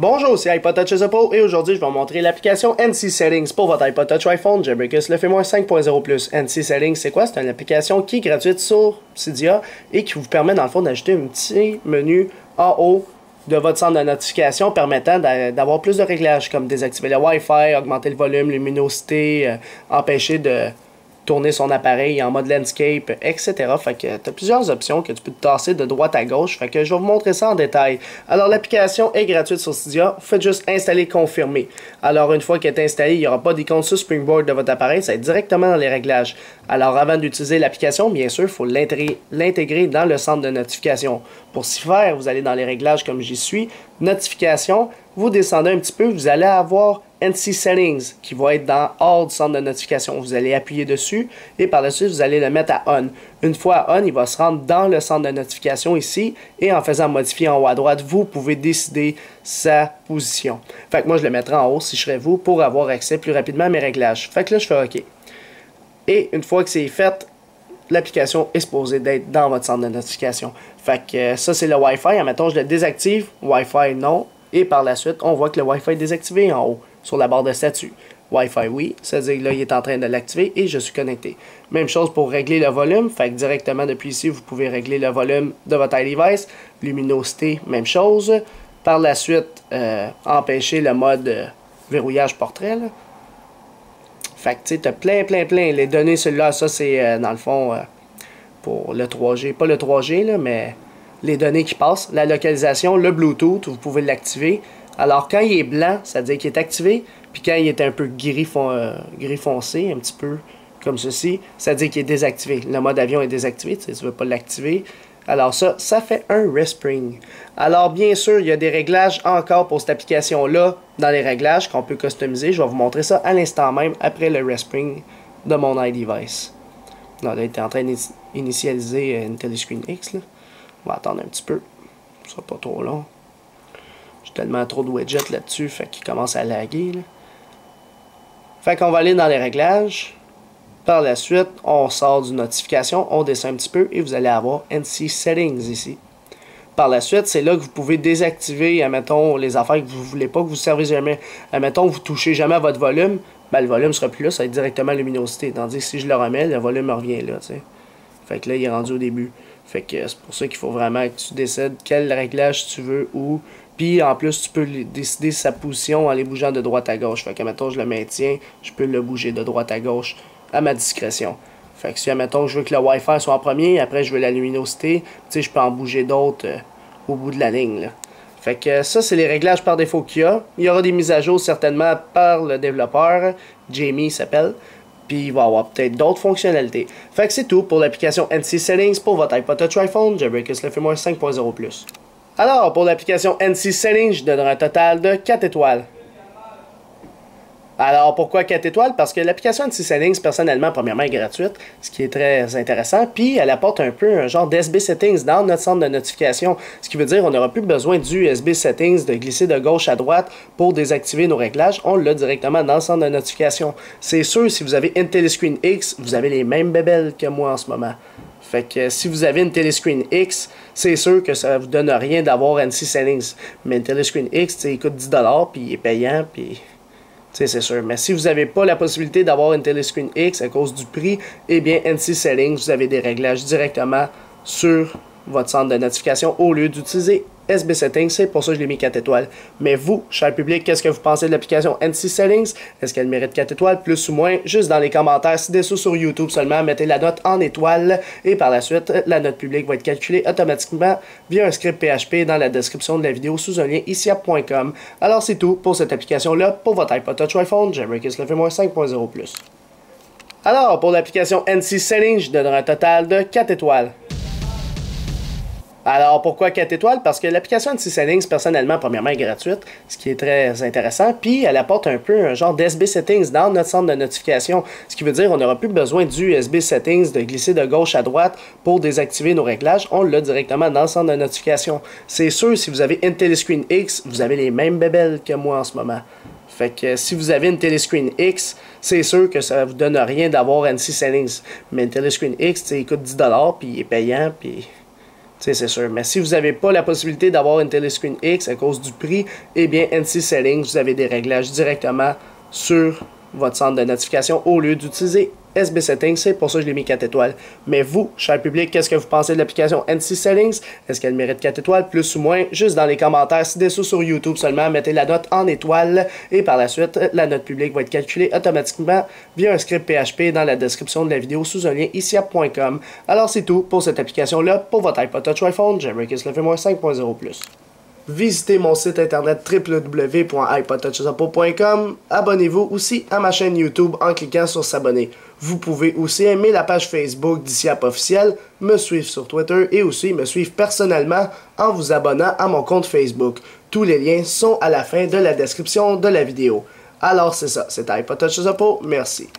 Bonjour, c'est iPod Touch Pro et aujourd'hui je vais vous montrer l'application NC Settings pour votre iPod Touch iPhone Jailbreakers le firmware 5.0+. NC Settings, c'est quoi? C'est une application qui est gratuite sur Cydia et qui vous permet dans le fond d'ajouter un petit menu en haut de votre centre de notification permettant d'avoir plus de réglages comme désactiver le Wi-Fi, augmenter le volume, luminosité, empêcher de tourner son appareil en mode landscape, etc. Fait que tu as plusieurs options que tu peux te tasser de droite à gauche. Fait que je vais vous montrer ça en détail. Alors l'application est gratuite sur Cydia. Faites juste installer, confirmer. Alors une fois qu'elle est installée, il n'y aura pas d'icône sur Springboard de votre appareil. Ça va être directement dans les réglages. Alors avant d'utiliser l'application, bien sûr, il faut l'intégrer dans le centre de notification. Pour s'y faire, vous allez dans les réglages comme j'y suis. Notification, vous descendez un petit peu, vous allez avoir NC Settings qui va être dans All du centre de notification. Vous allez appuyer dessus et par la suite, vous allez le mettre à On. Une fois à On, il va se rendre dans le centre de notification ici et en faisant modifier en haut à droite, vous pouvez décider sa position. Fait que moi, je le mettrai en haut si je serais vous pour avoir accès plus rapidement à mes réglages. Fait que là, je fais OK. Et une fois que c'est fait, l'application est supposée d'être dans votre centre de notification. Fait que ça, c'est le Wi-Fi. Admettons, je le désactive. Wi-Fi, non. Et par la suite, on voit que le Wi-Fi est désactivé en haut, sur la barre de statut. Wi-Fi, oui. C'est-à-dire que là, il est en train de l'activer et je suis connecté. Même chose pour régler le volume. Fait que directement depuis ici, vous pouvez régler le volume de votre iDevice. Luminosité, même chose. Par la suite, empêcher le mode verrouillage portrait, là. Fait que tu sais, t'as plein. Les données, celui-là, ça c'est dans le fond pour le 3G. Pas le 3G, là, mais les données qui passent. La localisation, le Bluetooth, vous pouvez l'activer. Alors quand il est blanc, ça veut dire qu'il est activé. Puis quand il est un peu gris foncé, un petit peu comme ceci, ça veut dire qu'il est désactivé. Le mode avion est désactivé, tu ne veux pas l'activer. Alors ça fait un respring. Alors bien sûr, il y a des réglages encore pour cette application-là dans les réglages qu'on peut customiser. Je vais vous montrer ça à l'instant même après le respring de mon iDevice. Là, il est en train d'initialiser une Telescreen X. Là. On va attendre un petit peu. Ce sera pas trop long. J'ai tellement trop de widgets là-dessus, fait qu'il commence à laguer. Là. Fait qu'on va aller dans les réglages. Par la suite, on sort du notification, on descend un petit peu et vous allez avoir NC Settings ici. Par la suite, c'est là que vous pouvez désactiver, admettons, les affaires que vous ne voulez pas que vous servez jamais. Admettons, vous ne touchez jamais à votre volume, ben, le volume ne sera plus là, ça va être directement luminosité. Tandis que si je le remets, le volume me revient là, t'sais. Fait que là, il est rendu au début. Fait que c'est pour ça qu'il faut vraiment que tu décides quel réglage tu veux où. Puis en plus, tu peux décider sa position en les bougeant de droite à gauche. Fait que, admettons, je le maintiens, je peux le bouger de droite à gauche à ma discrétion. Fait que si, admettons, je veux que le Wi-Fi soit en premier, après je veux la luminosité, tu sais, je peux en bouger d'autres au bout de la ligne, là. Fait que ça, c'est les réglages par défaut qu'il y a. Il y aura des mises à jour certainement par le développeur, Jamie s'appelle, puis il va y avoir peut-être d'autres fonctionnalités. Fait que c'est tout pour l'application NC Settings pour votre iPod Touch iPhone Jailbreakers le firmware 5.0+. Alors, pour l'application NC Settings, je donnerai un total de 4 étoiles. Alors, pourquoi 4 étoiles? Parce que l'application NC Settings, personnellement, premièrement, est gratuite, ce qui est très intéressant. Puis, elle apporte un peu un genre d'SB Settings dans notre centre de notification. Ce qui veut dire qu'on n'aura plus besoin du SB Settings, de glisser de gauche à droite pour désactiver nos réglages. On l'a directement dans le centre de notification. C'est sûr, si vous avez une Telescreen X, vous avez les mêmes bébelles que moi en ce moment. Fait que si vous avez une Telescreen X, c'est sûr que ça ne vous donne rien d'avoir NC Settings. Mais une Telescreen X, il coûte 10$, puis il est payant, puis... c'est sûr. Mais si vous n'avez pas la possibilité d'avoir une Telescreen X à cause du prix, eh bien, NC Settings, vous avez des réglages directement sur votre centre de notification au lieu d'utiliser SB Settings. C'est pour ça que je l'ai mis 4 étoiles. Mais vous, cher public, qu'est-ce que vous pensez de l'application NC Settings? Est-ce qu'elle mérite 4 étoiles, plus ou moins? Juste dans les commentaires, si dessous sur YouTube seulement, mettez la note en étoiles. Et par la suite, la note publique va être calculée automatiquement via un script PHP dans la description de la vidéo sous un lien ici.com. Alors c'est tout pour cette application-là pour votre iPod Touch iPhone Jailbreakers le firmware 5.0+. Alors, pour l'application NC Settings, je donnerai un total de 4 étoiles. Alors, pourquoi 4 étoiles? Parce que l'application NC Settings, personnellement, premièrement, est gratuite, ce qui est très intéressant. Puis, elle apporte un peu un genre d'SB Settings dans notre centre de notification. Ce qui veut dire qu'on n'aura plus besoin du SB Settings, de glisser de gauche à droite pour désactiver nos réglages. On l'a directement dans le centre de notification. C'est sûr, si vous avez une Telescreen X, vous avez les mêmes bébelles que moi en ce moment. Fait que si vous avez une Telescreen X, c'est sûr que ça ne vous donne rien d'avoir NC Settings. Mais une Telescreen X, il coûte 10$, puis il est payant, puis... C'est sûr. Mais si vous n'avez pas la possibilité d'avoir une Telescreen X à cause du prix, eh bien, NC Settings, vous avez des réglages directement sur votre centre de notification au lieu d'utiliser SB Settings. C'est pour ça que je l'ai mis 4 étoiles. Mais vous, cher public, qu'est-ce que vous pensez de l'application NC Settings? Est-ce qu'elle mérite 4 étoiles, plus ou moins? Juste dans les commentaires, si dessous sur YouTube seulement, mettez la note en étoiles et par la suite, la note publique va être calculée automatiquement via un script PHP dans la description de la vidéo sous un lien ici.com. Alors c'est tout pour cette application-là pour votre iPod Touch ou iPhone. Jailbreakers le fait moins 5.0+. Visitez mon site internet www.ipodtouchsuppo.com. Abonnez-vous aussi à ma chaîne YouTube en cliquant sur s'abonner. Vous pouvez aussi aimer la page Facebook d'ICIAP officiel, me suivre sur Twitter et aussi me suivre personnellement en vous abonnant à mon compte Facebook. Tous les liens sont à la fin de la description de la vidéo. Alors c'est ça, c'était iPod Touch Suppo, merci.